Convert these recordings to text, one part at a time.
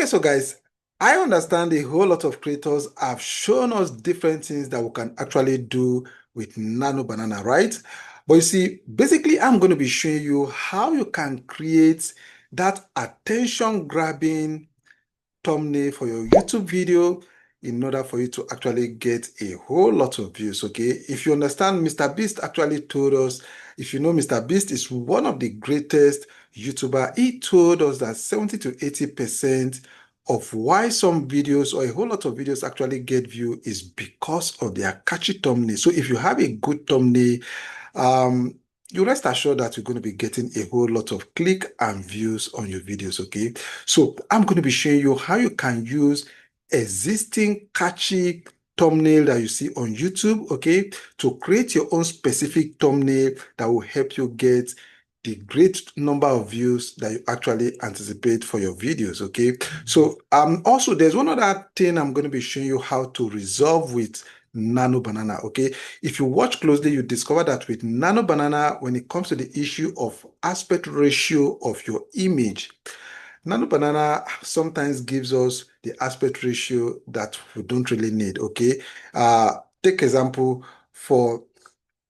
Okay, so guys, I understand a whole lot of creators have shown us different things that we can actually do with Nano Banana, right? But you see, basically, I'm going to be showing you how you can create that attention-grabbing thumbnail for your YouTube video in order for you to actually get a whole lot of views, okay? If you understand, Mr. Beast actually told us, if you know Mr. Beast is one of the greatest YouTuber, he told us that 70 to 80% of why some videos or a whole lot of videos actually get view is because of their catchy thumbnail. So if you have a good thumbnail, um, you rest assured that you're going to be getting a whole lot of click and views on your videos, okay? So I'm going to be showing you how you can use existing catchy thumbnail that you see on YouTube, okay, to create your own specific thumbnail that will help you get the great number of views that you actually anticipate for your videos, okay? So also there's one other thing I'm going to be showing you how to resolve with Nano Banana, okay? If you watch closely, you discover that with Nano Banana, when it comes to the issue of aspect ratio of your image, Nano Banana sometimes gives us the aspect ratio that we don't really need, okay? Take example for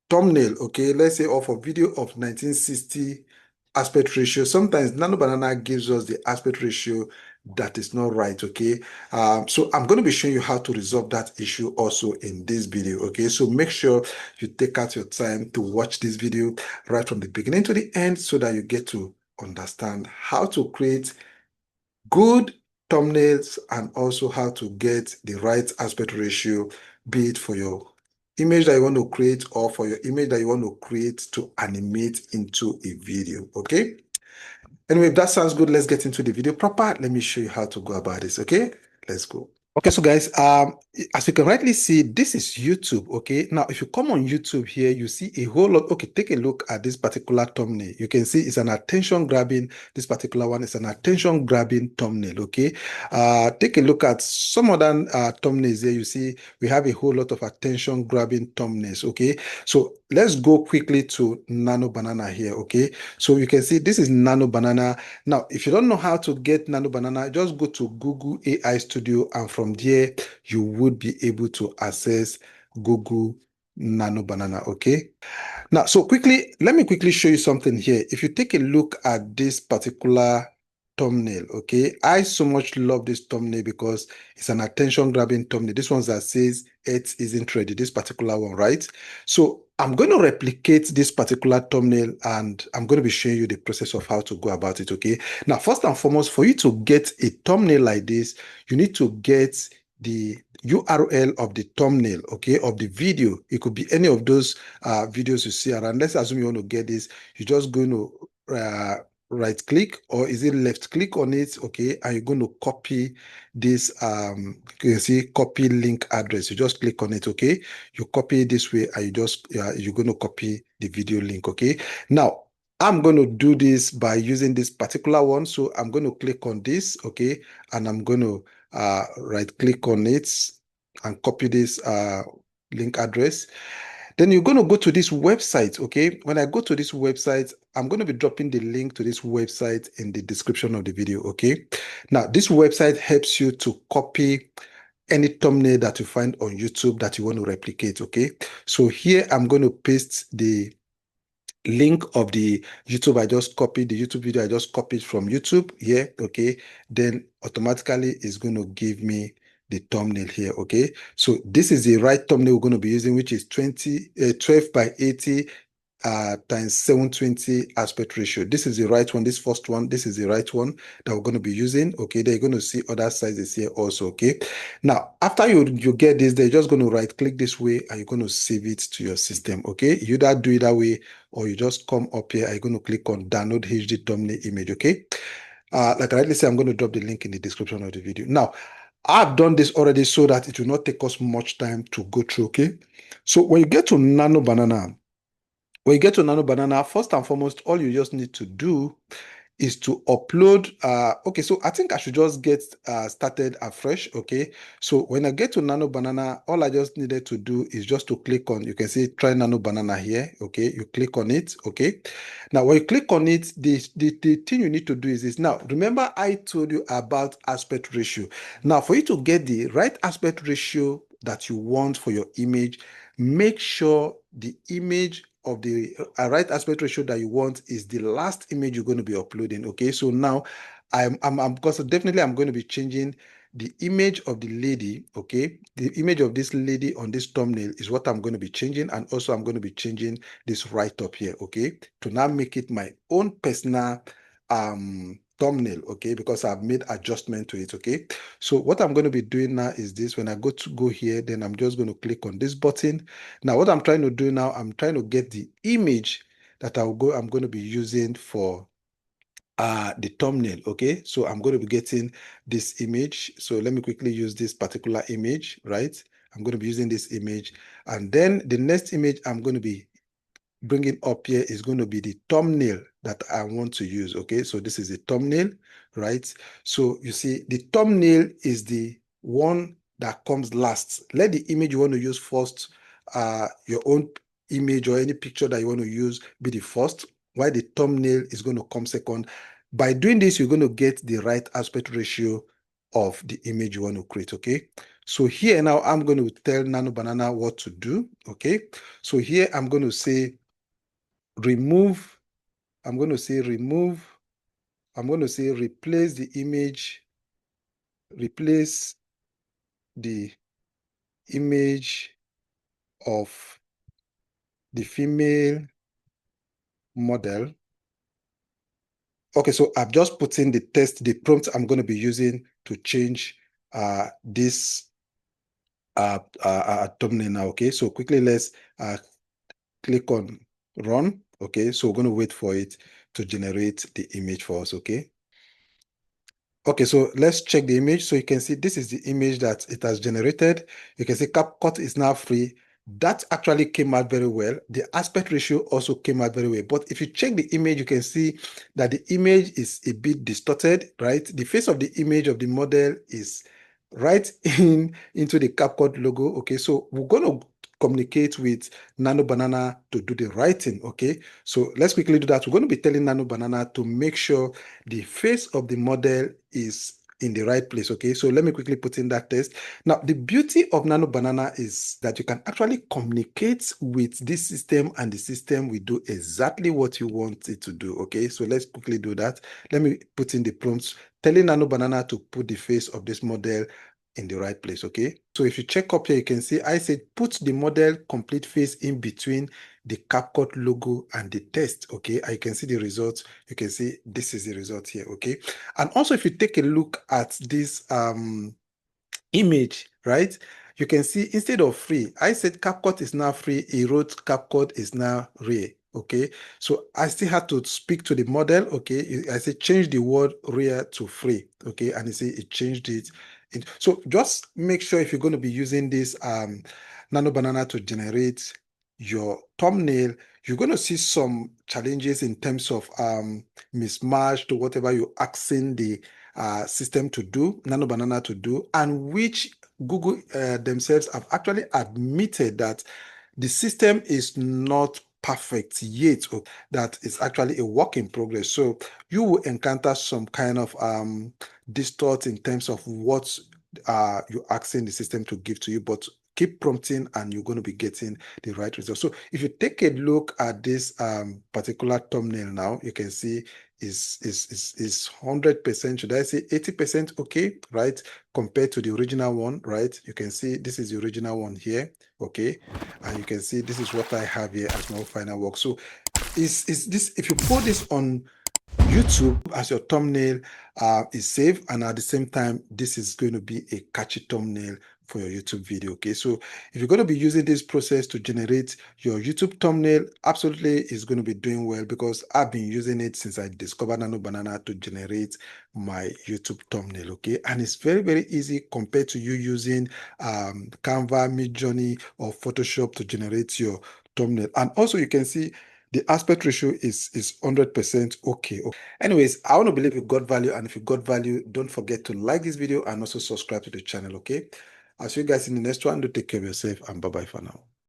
thumbnail, okay? Let's say of a video of 1960 aspect ratio. Sometimes Nano Banana gives us the aspect ratio that is not right, okay? So I'm going to be showing you how to resolve that issue also in this video, okay? So make sure you take out your time to watch this video right from the beginning to the end so that you get to understand how to create good thumbnails and also how to get the right aspect ratio, be it for your image that you want to create or for your image that you want to create to animate into a video, okay? Anyway, if that sounds good, let's get into the video proper. Let me show you how to go about this, okay? Let's go. Okay, so guys, as you can rightly see, this is YouTube, okay? Now, if you come on YouTube here, you see a whole lot. Okay, take a look at this particular thumbnail. You can see it's an attention-grabbing, this particular one is an attention-grabbing thumbnail, okay? Take a look at some other thumbnails here. You see we have a whole lot of attention-grabbing thumbnails, okay? So let's go quickly to Nano Banana here, okay? So you can see this is Nano Banana. Now, if you don't know how to get Nano Banana, just go to Google AI Studio, and from there, you would be able to access Google Nano Banana, okay? Now, so quickly, let me quickly show you something here. If you take a look at this particular thumbnail, okay? I so much love this thumbnail because it's an attention-grabbing thumbnail. This one that says it isn't ready, this particular one, right? So I'm going to replicate this particular thumbnail and I'm going to be showing you the process of how to go about it, okay? Now, first and foremost, for you to get a thumbnail like this, you need to get the URL of the thumbnail, okay, of the video. It could be any of those videos you see around. Let's assume you want to get this. You're just going to right click, or is it left click on it, okay, and you're going to copy this you can see copy link address. You just click on it, okay, you copy it this way and you just you're going to copy the video link, okay. Now I'm going to do this by using this particular one, so I'm going to click on this, okay, and I'm going to right click on it and copy this link address. Then you're going to go to this website, okay? When I go to this website, I'm going to be dropping the link to this website in the description of the video, okay? Now, this website helps you to copy any thumbnail that you find on YouTube that you want to replicate, okay? So here I'm going to paste the link of the YouTube I just copied, the YouTube video I just copied from YouTube here, okay? Then automatically it's going to give me the thumbnail here, okay? So this is the right thumbnail we're going to be using, which is 12 by 80 times 720 aspect ratio. This is the right one. This first one, this is the right one that we're going to be using, okay? Then you're going to see other sizes here also, okay? Now, after you get this, they're just going to right click this way and you're going to save it to your system, okay? You either do it that way or you just come up here and you're going to click on download HD thumbnail image, okay? Like I rightly say, I'm going to drop the link in the description of the video. Now, I've done this already so that it will not take us much time to go through, okay? So when you get to Nano Banana, first and foremost, all you just need to do is to upload. Okay, so I think I should just get started afresh. Okay, so when I get to Nano Banana, all I just needed to do is just to click on, you can see try Nano Banana here. Okay, you click on it. Okay, now when you click on it, the thing you need to do is this. Now remember I told you about aspect ratio. Now for you to get the right aspect ratio that you want for your image, make sure the image of the right aspect ratio that you want is the last image you're going to be uploading. Okay, so now I'm because definitely I'm going to be changing the image of the lady. Okay, the image of this lady on this thumbnail is what I'm going to be changing, and also I'm going to be changing this right up here. Okay, to now make it my own personal thumbnail. Okay, because I've made adjustment to it. Okay, so what I'm going to be doing now is this. When I go here, then I'm just going to click on this button. Now what I'm trying to do now, I'm trying to get the image that I'm going to be using for the thumbnail. Okay, so I'm going to be getting this image. So let me quickly use this particular image, right? I'm going to be using this image, and then the next image I'm going to be bringing up here is going to be the thumbnail that I want to use. Okay, so this is the thumbnail, right? So you see the thumbnail is the one that comes last. Let the image you want to use first, your own image or any picture that you want to use be the first, while the thumbnail is going to come second. By doing this, you're going to get the right aspect ratio of the image you want to create. Okay, so here now I'm going to tell Nano Banana what to do. Okay, so here I'm going to say remove, I'm going to say remove, I'm going to say replace the image, replace the image of the female model. Okay, so I've just put in the text, the prompt I'm going to be using to change this thumbnail now. Okay, so quickly let's click on run. Okay, so we're going to wait for it to generate the image for us. Okay. Okay, so let's check the image. So you can see this is the image that it has generated. You can see CapCut is now free. That actually came out very well. The aspect ratio also came out very well. But if you check the image, you can see that the image is a bit distorted, right? The face of the image of the model is right into the CapCut logo. Okay, so we're going to communicate with Nano Banana to do the writing. Okay, so let's quickly do that. We're going to be telling Nano Banana to make sure the face of the model is in the right place. Okay, so let me quickly put in that test. Now, the beauty of Nano Banana is that you can actually communicate with this system, and the system will do exactly what you want it to do. Okay, so let's quickly do that. Let me put in the prompts telling Nano Banana to put the face of this model in the right place. Okay, so if you check up here, you can see I said put the model complete face in between the CapCut logo and the text. Okay, and you can see the results. You can see this is the result here. Okay, and also if you take a look at this image, right, you can see instead of free, I said CapCut is now free. He wrote CapCut is now rare. Okay, so I still had to speak to the model. Okay, I said change the word rare to free. Okay, and you see it changed it. So just make sure if you're going to be using this Nano Banana to generate your thumbnail, you're going to see some challenges in terms of mismatch to whatever you're asking the system to do, Nano Banana to do, and which Google themselves have actually admitted that the system is not perfect yet, that is actually a work in progress. So you will encounter some kind of distort in terms of what you're asking the system to give to you, but keep prompting and you're going to be getting the right result. So if you take a look at this particular thumbnail now, you can see is 100%, should I say 80% okay, right? Compared to the original one, right? You can see this is the original one here, okay? And you can see this is what I have here as my final work. So is this, if you put this on YouTube as your thumbnail, is safe, and at the same time this is going to be a catchy thumbnail for your YouTube video. Okay, so if you're going to be using this process to generate your YouTube thumbnail, absolutely is going to be doing well, because I've been using it since I discovered Nano Banana to generate my YouTube thumbnail. Okay, and it's very, very easy compared to you using Canva, Midjourney, or Photoshop to generate your thumbnail. And also you can see the aspect ratio is 100% okay. Anyways, I want to believe you got value, and if you got value, don't forget to like this video and also subscribe to the channel, okay? I'll see you guys in the next one. Do take care of yourself, and bye-bye for now.